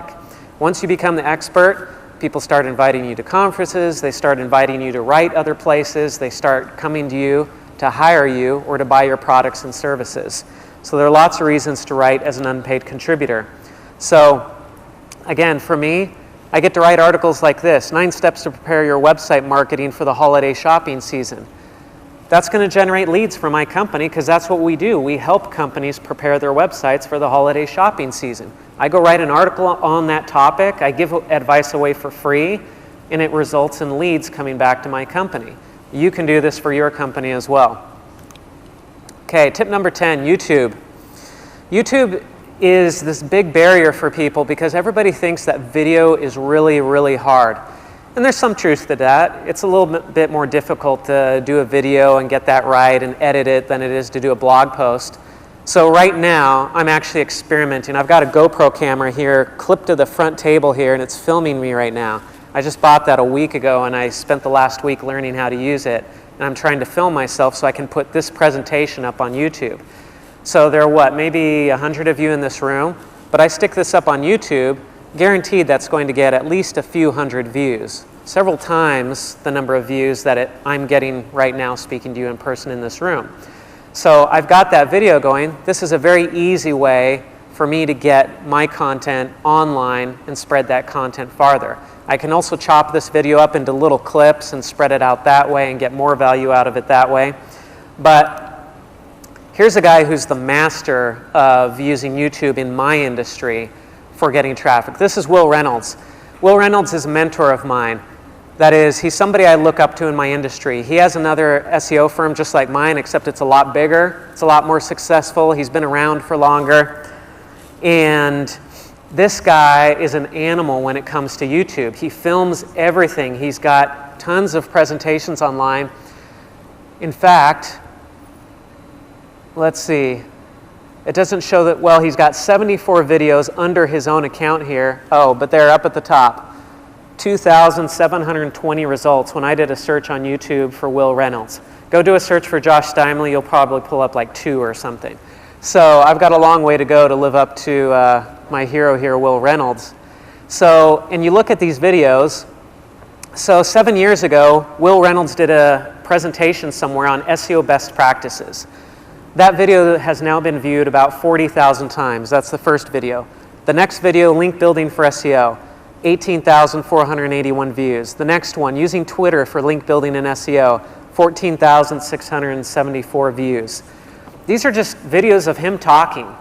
Once you become the expert, people start inviting you to conferences, they start inviting you to write other places, they start coming to you to hire you or to buy your products and services. So there are lots of reasons to write as an unpaid contributor. So again, for me, I get to write articles like this, 9 steps to prepare your website marketing for the holiday shopping season. That's going to generate leads for my company because that's what we do. We help companies prepare their websites for the holiday shopping season. I go write an article on that topic, I give advice away for free, and it results in leads coming back to my company. You can do this for your company as well. Okay, tip number 10, YouTube. YouTube is this big barrier for people because everybody thinks that video is really, really hard. And there's some truth to that. It's a little bit more difficult to do a video and get that right and edit it than it is to do a blog post. So right now, I'm actually experimenting. I've got a GoPro camera here clipped to the front table here, and it's filming me right now. I just bought that a week ago, and I spent the last week learning how to use it. And I'm trying to film myself so I can put this presentation up on YouTube. So there are maybe 100 of you in this room, but I stick this up on YouTube, guaranteed that's going to get at least a few hundred views, several times the number of views that I'm getting right now speaking to you in person in this room. So I've got that video going. This is a very easy way for me to get my content online and spread that content farther. I can also chop this video up into little clips and spread it out that way and get more value out of it that way. But here's a guy who's the master of using YouTube in my industry for getting traffic. This is Will Reynolds. Will Reynolds is a mentor of mine. That is, he's somebody I look up to in my industry. He has another SEO firm just like mine, except it's a lot bigger. It's a lot more successful. He's been around for longer. And this guy is an animal when it comes to YouTube. He films everything. He's got tons of presentations online. In fact, let's see. It doesn't show that, well, he's got 74 videos under his own account here. Oh, but they're up at the top. 2,720 results when I did a search on YouTube for Will Reynolds. Go do a search for Josh Steinley, you'll probably pull up like 2 or something. So I've got a long way to go to live up to my hero here, Will Reynolds. So, and you look at these videos. So 7 years ago, Will Reynolds did a presentation somewhere on SEO best practices. That video has now been viewed about 40,000 times. That's the first video. The next video, link building for SEO, 18,481 views. The next one, using Twitter for link building in SEO, 14,674 views. These are just videos of him talking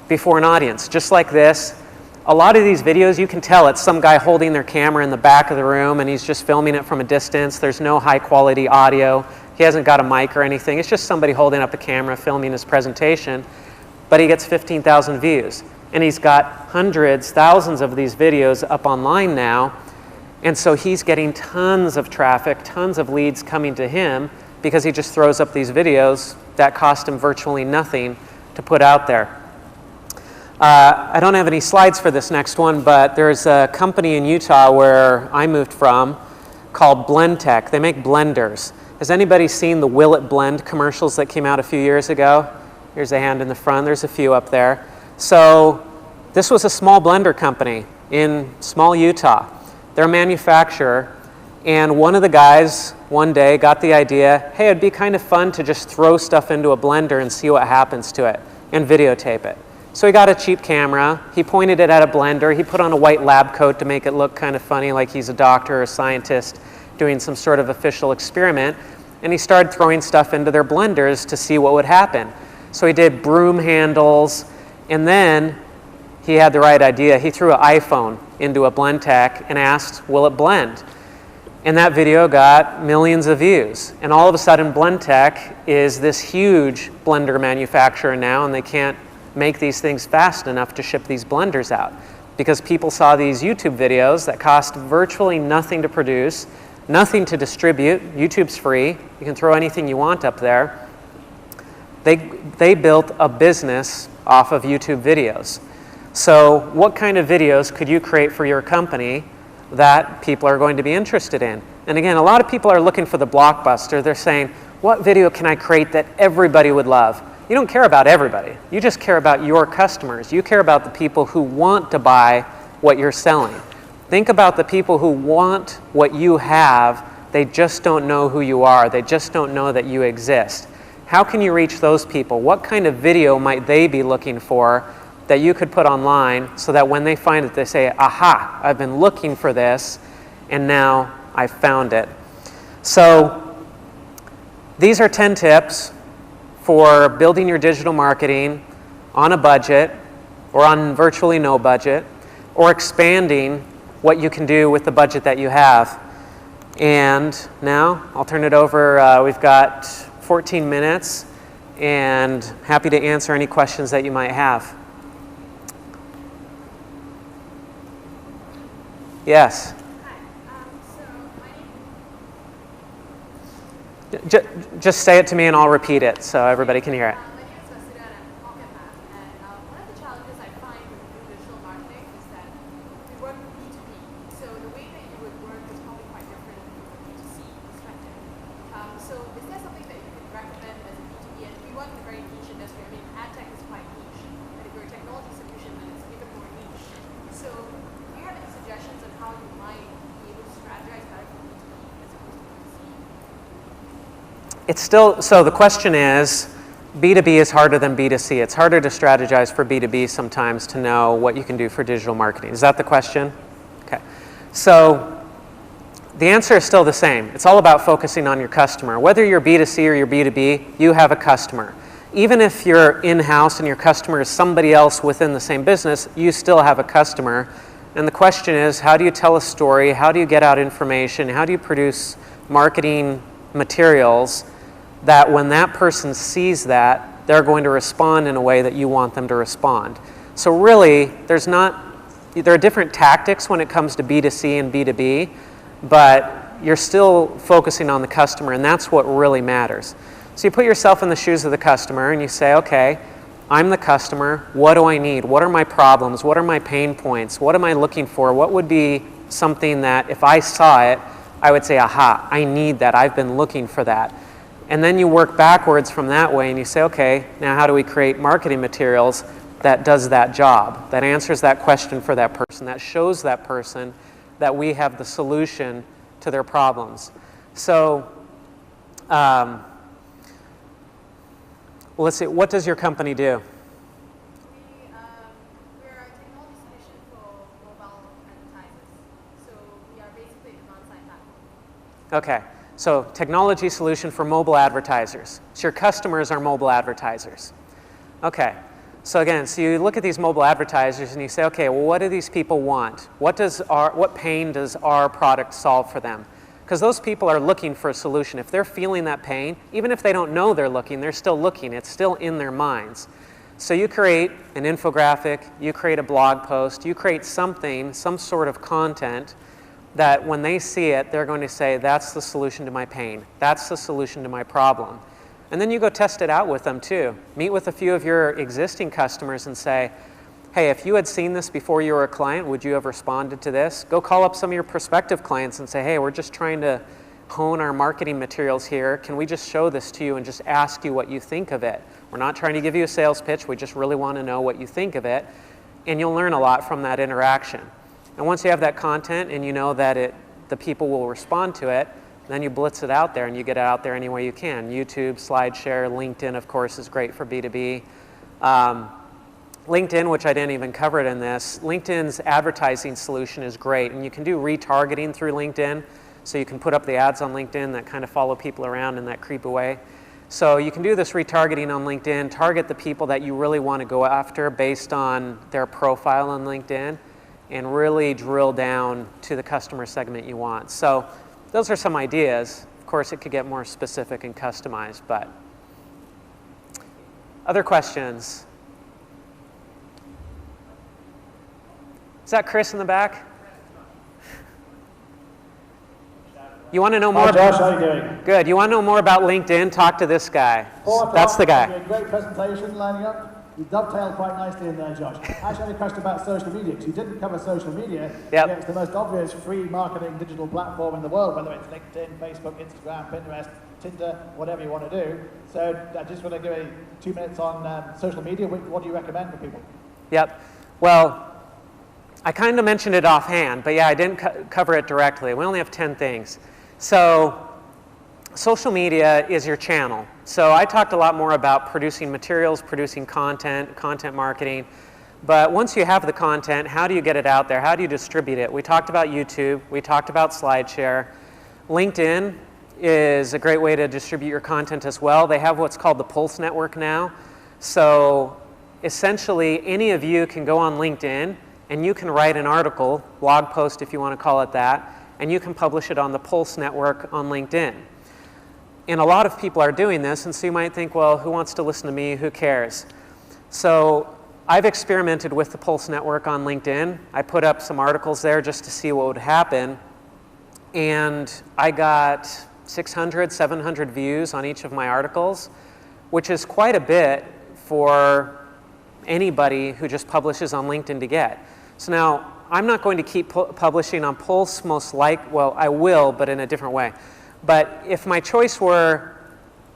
before an audience, just like this. A lot of these videos, you can tell it's some guy holding their camera in the back of the room and he's just filming it from a distance. There's no high quality audio. He hasn't got a mic or anything. It's just somebody holding up a camera, filming his presentation, but he gets 15,000 views. And he's got hundreds, thousands of these videos up online now. And so he's getting tons of traffic, tons of leads coming to him because he just throws up these videos that cost him virtually nothing to put out there. I don't have any slides for this next one, but there's a company in Utah where I moved from called BlendTech. They make blenders. Has anybody seen the Will It Blend commercials that came out a few years ago? Here's a hand in the front. There's a few up there. So this was a small blender company in small Utah. They're a manufacturer, and one of the guys one day got the idea, hey, it'd be kind of fun to just throw stuff into a blender and see what happens to it and videotape it. So he got a cheap camera, he pointed it at a blender, he put on a white lab coat to make it look kind of funny, like he's a doctor or a scientist doing some sort of official experiment, and he started throwing stuff into their blenders to see what would happen. So he did broom handles, and then he had the right idea. He threw an iPhone into a BlendTech and asked, will it blend? And that video got millions of views. And all of a sudden, BlendTech is this huge blender manufacturer now, and they can't make these things fast enough to ship these blenders out because people saw these YouTube videos that cost virtually nothing to produce, nothing to distribute. YouTube's free. You can throw anything you want up there. They built a business off of YouTube videos. So what kind of videos could you create for your company that people are going to be interested in? And again, a lot of people are looking for the blockbuster. They're saying, what video can I create that everybody would love? You don't care about everybody. You just care about your customers. You care about the people who want to buy what you're selling. Think about the people who want what you have. They just don't know who you are. They just don't know that you exist. How can you reach those people? What kind of video might they be looking for that you could put online so that when they find it, they say, aha, I've been looking for this, and now I found it. So these are 10 tips for building your digital marketing on a budget or on virtually no budget, or expanding what you can do with the budget that you have. And now I'll turn it over. We've got 14 minutes, and happy to answer any questions that you might have. Yes? Hi. So my name... Just say it to me and I'll repeat it so everybody can hear it. My name is Asean, and I'm Pocket Math, and one of the challenges I find with digital marketing is that we work B2B. So the way that you would work is probably quite different from a B2C perspective. So is there something that you could recommend as a B2B? And we work in a very niche industry. I mean, AdTech is quite niche. And if you're a technology solution, then it's even more niche. So do you have any suggestions on how you might be able to strategize better for B2B as opposed to B2C? It's still, so the question is, B2B is harder than B2C. It's harder to strategize for B2B sometimes to know what you can do for digital marketing. Is that the question? Okay. So the answer is still the same. It's all about focusing on your customer. Whether you're B2C or you're B2B, you have a customer. Even if you're in-house and your customer is somebody else within the same business, you still have a customer. And the question is, how do you tell a story? How do you get out information? How do you produce marketing materials that when that person sees that, they're going to respond in a way that you want them to respond? So really, there are different tactics when it comes to B2C and B2B, but you're still focusing on the customer, and that's what really matters. So you put yourself in the shoes of the customer and you say, okay, I'm the customer, what do I need? What are my problems? What are my pain points? What am I looking for? What would be something that if I saw it, I would say, aha, I need that, I've been looking for that. And then you work backwards from that way and you say, okay, now how do we create marketing materials that does that job, that answers that question for that person, that shows that person that we have the solution to their problems. So let's see, what does your company do? We're a technology solution for mobile advertisers. So we are basically a demand-side platform. Okay. So technology solution for mobile advertisers. So your customers are mobile advertisers. Okay. So again, so you look at these mobile advertisers and you say, okay, well, what do these people want? What pain does our product solve for them? Because those people are looking for a solution. If they're feeling that pain, even if they don't know they're looking, they're still looking. It's still in their minds. So you create an infographic, you create a blog post, you create something, some sort of content that when they see it, they're going to say, that's the solution to my pain. That's the solution to my problem. And then you go test it out with them too. Meet with a few of your existing customers and say, hey, if you had seen this before you were a client, would you have responded to this? Go call up some of your prospective clients and say, hey, we're just trying to hone our marketing materials here. Can we just show this to you and just ask you what you think of it? We're not trying to give you a sales pitch. We just really want to know what you think of it. And you'll learn a lot from that interaction. And once you have that content and you know that the people will respond to it, then you blitz it out there and you get it out there any way you can. YouTube, SlideShare, LinkedIn, of course, is great for B2B. LinkedIn, which I didn't even cover it in this, LinkedIn's advertising solution is great. And you can do retargeting through LinkedIn. So you can put up the ads on LinkedIn that kind of follow people around and that creep away. So you can do this retargeting on LinkedIn, target the people that you really want to go after based on their profile on LinkedIn, and really drill down to the customer segment you want. So those are some ideas. Of course, it could get more specific and customized, but other questions? Is that Chris in the back? You want to know more? Hi Josh, how are you doing? Good. You want to know more about LinkedIn? Talk to this guy. That's the guy. Great presentation lining up. You dovetailed quite nicely in there, Josh. I actually had a question about social media, because you didn't cover social media. Yep. It's the most obvious free marketing digital platform in the world, whether it's LinkedIn, Facebook, Instagram, Pinterest, Tinder, whatever you want to do. So I just want to give 2 minutes on social media. What do you recommend for people? Yep. Well, I kind of mentioned it offhand, but yeah, I didn't cover it directly. We only have 10 things. So social media is your channel. So I talked a lot more about producing materials, producing content, content marketing. But once you have the content, how do you get it out there? How do you distribute it? We talked about YouTube. We talked about SlideShare. LinkedIn is a great way to distribute your content as well. They have what's called the Pulse Network now. So essentially, any of you can go on LinkedIn and you can write an article, blog post if you want to call it that, and you can publish it on the Pulse Network on LinkedIn. And a lot of people are doing this, and so you might think, well, who wants to listen to me? Who cares? So I've experimented with the Pulse Network on LinkedIn. I put up some articles there just to see what would happen, and I got 600, 700 views on each of my articles, which is quite a bit for anybody who just publishes on LinkedIn to get. So now, I'm not going to keep publishing on Pulse, well, I will, but in a different way. But if my choice were,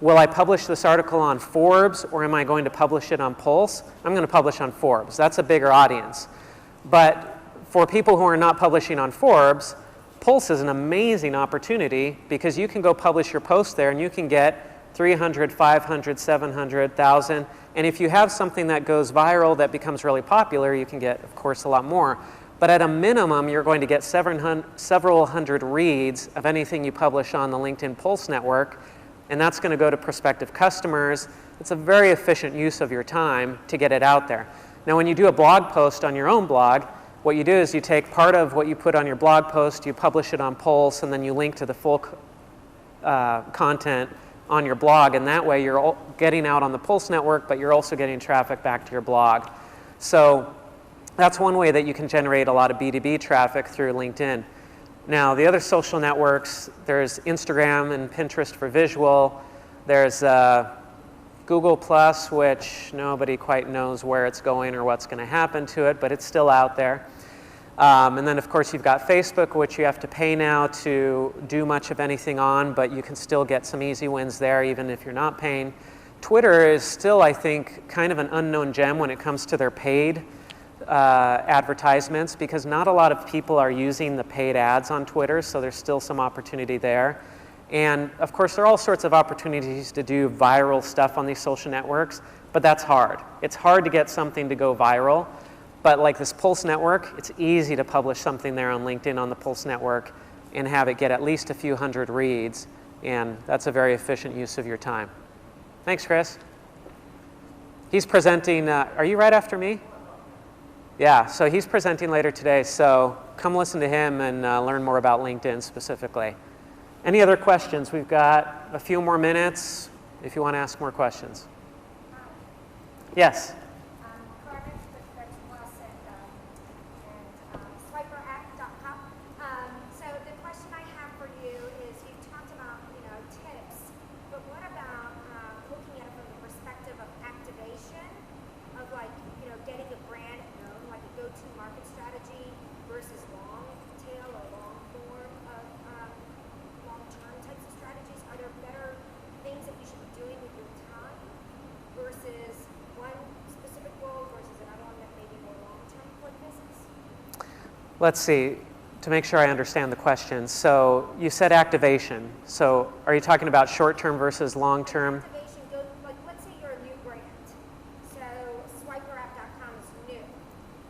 will I publish this article on Forbes or am I going to publish it on Pulse? I'm going to publish on Forbes. That's a bigger audience. But for people who are not publishing on Forbes, Pulse is an amazing opportunity because you can go publish your post there and you can get 300, 500, 700, 1,000. And if you have something that goes viral that becomes really popular, you can get, of course, a lot more. But at a minimum, you're going to get several hundred reads of anything you publish on the LinkedIn Pulse Network, and that's going to go to prospective customers. It's a very efficient use of your time to get it out there. Now, when you do a blog post on your own blog, what you do is you take part of what you put on your blog post, you publish it on Pulse, and then you link to the full content on your blog, and that way you're getting out on the Pulse Network, but you're also getting traffic back to your blog. So that's one way that you can generate a lot of B2B traffic through LinkedIn. Now, the other social networks, there's Instagram and Pinterest for visual. There's Google+, which nobody quite knows where it's going or what's going to happen to it, but it's still out there. And then, of course, you've got Facebook, which you have to pay now to do much of anything on, but you can still get some easy wins there, even if you're not paying. Twitter is still, I think, kind of an unknown gem when it comes to their paid advertisements, because not a lot of people are using the paid ads on Twitter, so there's still some opportunity there. And of course, there are all sorts of opportunities to do viral stuff on these social networks, but that's hard. It's hard to get something to go viral, but like this Pulse Network, it's easy to publish something there on LinkedIn on the Pulse Network and have it get at least a few hundred reads, and that's a very efficient use of your time. Thanks, Chris. He's presenting, are you right after me? Yeah, so he's presenting later today, so come listen to him and learn more about LinkedIn specifically. Any other questions? We've got a few more minutes if you want to ask more questions. Yes? let's see, to make sure I understand the question. So you said activation. So are you talking about short-term versus long-term? Activation, like let's say you're a new brand. So SwiperApp.com is new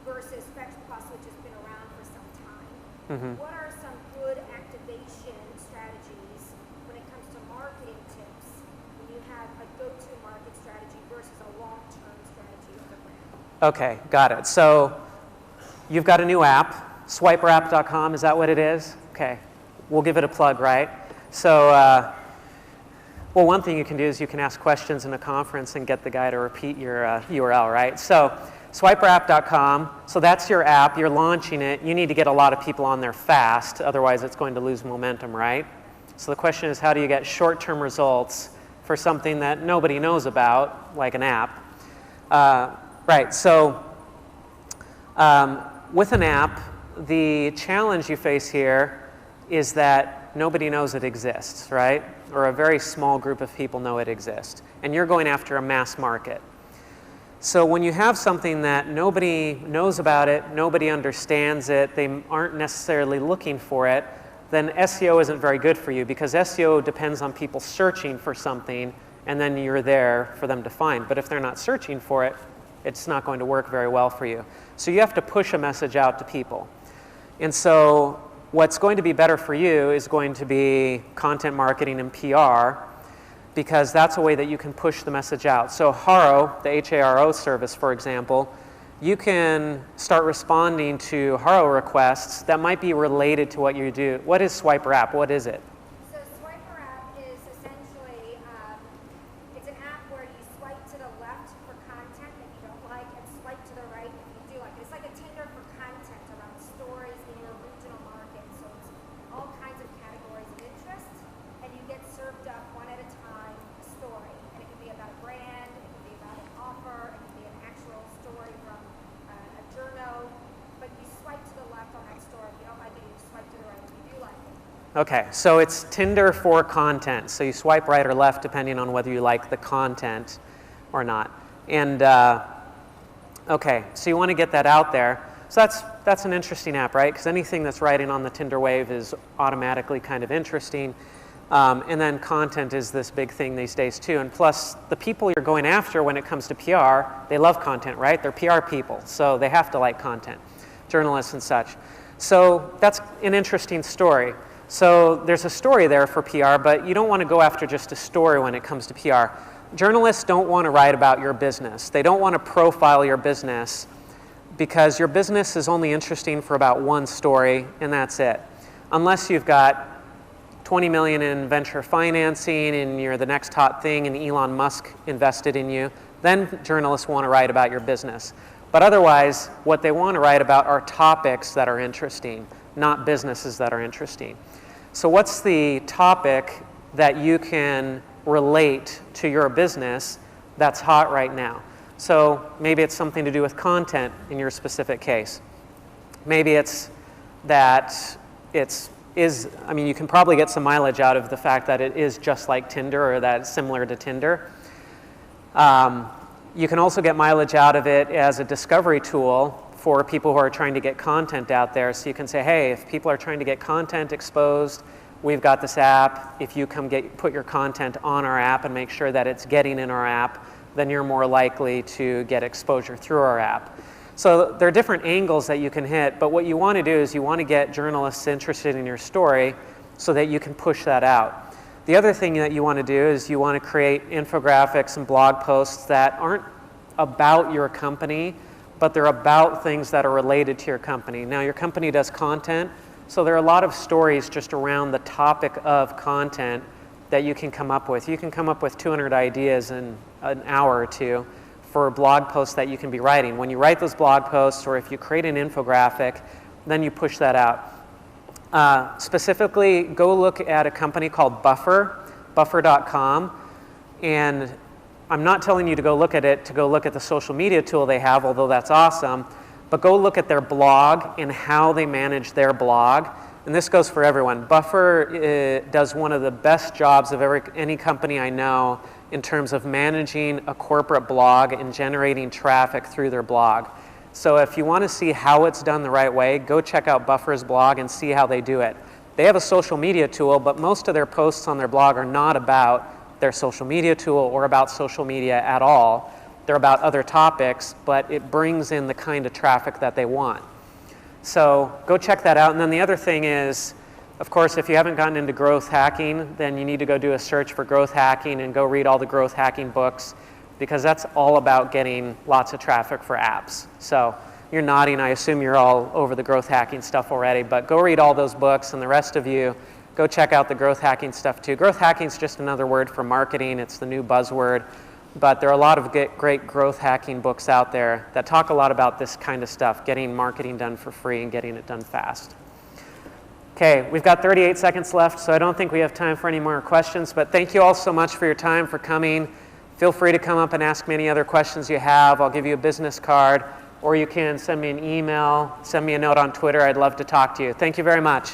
versus Fetch Plus, which has been around for some time. What are some good activation strategies when it comes to marketing tips when you have a go-to market strategy versus a long-term strategy of the brand? Okay, got it. So you've got a new app. SwiperApp.com, is that what it is? Okay, we'll give it a plug, right? So, well, one thing you can do is you can ask questions in a conference and get the guy to repeat your URL, right? So, SwiperApp.com, so that's your app, you're launching it, you need to get a lot of people on there fast, otherwise it's going to lose momentum, right? So the question is, how do you get short-term results for something that nobody knows about, like an app? Right, so with an app, the challenge you face here is that nobody knows it exists, right? Or a very small group of people know it exists. And you're going after a mass market. So when you have something that nobody knows about it, nobody understands it, they aren't necessarily looking for it, then SEO isn't very good for you, because SEO depends on people searching for something and then you're there for them to find. But if they're not searching for it, it's not going to work very well for you. So you have to push a message out to people. And so what's going to be better for you is going to be content marketing and PR, because that's a way that you can push the message out. So HARO, the HARO service, for example, you can start responding to HARO requests that might be related to what you do. What is Swiper App? What is it? So Swiper App is essentially, it's an app where you swipe to the left for content that you don't like and swipe to the right if you do like it. It's like a Tinder for content around stories in your regional market. So it's all kinds of categories of interest, and you get served up one at a time a story. And it can be about a brand, it can be about an offer, it can be an actual story from a journal. But you swipe to the left on that story. If you don't like it, you swipe to the right if you do like it. Okay, so it's Tinder for content. So you swipe right or left depending on whether you like the content or not. And okay, so you want to get that out there. So that's an interesting app, right? Because anything that's riding on the Tinder wave is automatically kind of interesting. And then content is this big thing these days too. And plus, the people you're going after when it comes to PR, they love content, right? They're PR people, so they have to like content, journalists and such. So that's an interesting story. So there's a story there for PR, but you don't want to go after just a story when it comes to PR. Journalists don't want to write about your business. They don't want to profile your business, because your business is only interesting for about one story, and that's it. Unless you've got 20 million in venture financing and you're the next hot thing and Elon Musk invested in you, then journalists want to write about your business. But otherwise, what they want to write about are topics that are interesting, not businesses that are interesting. So what's the topic that you can relate to your business that's hot right now? So maybe it's something to do with content in your specific case. Maybe it's that I mean, you can probably get some mileage out of the fact that it is just like Tinder, or that it's similar to Tinder. You can also get mileage out of it as a discovery tool for people who are trying to get content out there. So you can say, hey, if people are trying to get content exposed, we've got this app. If you come put your content on our app and make sure that it's getting in our app, then you're more likely to get exposure through our app. So there are different angles that you can hit, but what you want to do is you want to get journalists interested in your story so that you can push that out. The other thing that you want to do is you want to create infographics and blog posts that aren't about your company, but they're about things that are related to your company. Now, your company does content, so there are a lot of stories just around the topic of content that you can come up with. You can come up with 200 ideas in an hour or two for blog posts that you can be writing. When you write those blog posts, or if you create an infographic, then you push that out. Specifically, go look at a company called buffer.com, and I'm not telling you to go look at it to go look at the social media tool they have, although that's awesome, but go look at their blog and how they manage their blog. And this goes for everyone. Buffer does one of the best jobs of any company I know in terms of managing a corporate blog and generating traffic through their blog. So if you want to see how it's done the right way, go check out Buffer's blog and see how they do it. They have a social media tool, but most of their posts on their blog are not about their social media tool or about social media at all. They're about other topics, but it brings in the kind of traffic that they want. So go check that out. And then the other thing is, of course, if you haven't gotten into growth hacking, then you need to go do a search for growth hacking and go read all the growth hacking books, because that's all about getting lots of traffic for apps. So you're nodding, I assume you're all over the growth hacking stuff already, but go read all those books, and the rest of you, go check out the growth hacking stuff too. Growth hacking is just another word for marketing. It's the new buzzword, but there are a lot of great growth hacking books out there that talk a lot about this kind of stuff, getting marketing done for free and getting it done fast. Okay, we've got 38 seconds left, so I don't think we have time for any more questions, but thank you all so much for your time, for coming. Feel free to come up and ask me any other questions you have. I'll give you a business card, or you can send me an email, send me a note on Twitter. I'd love to talk to you. Thank you very much.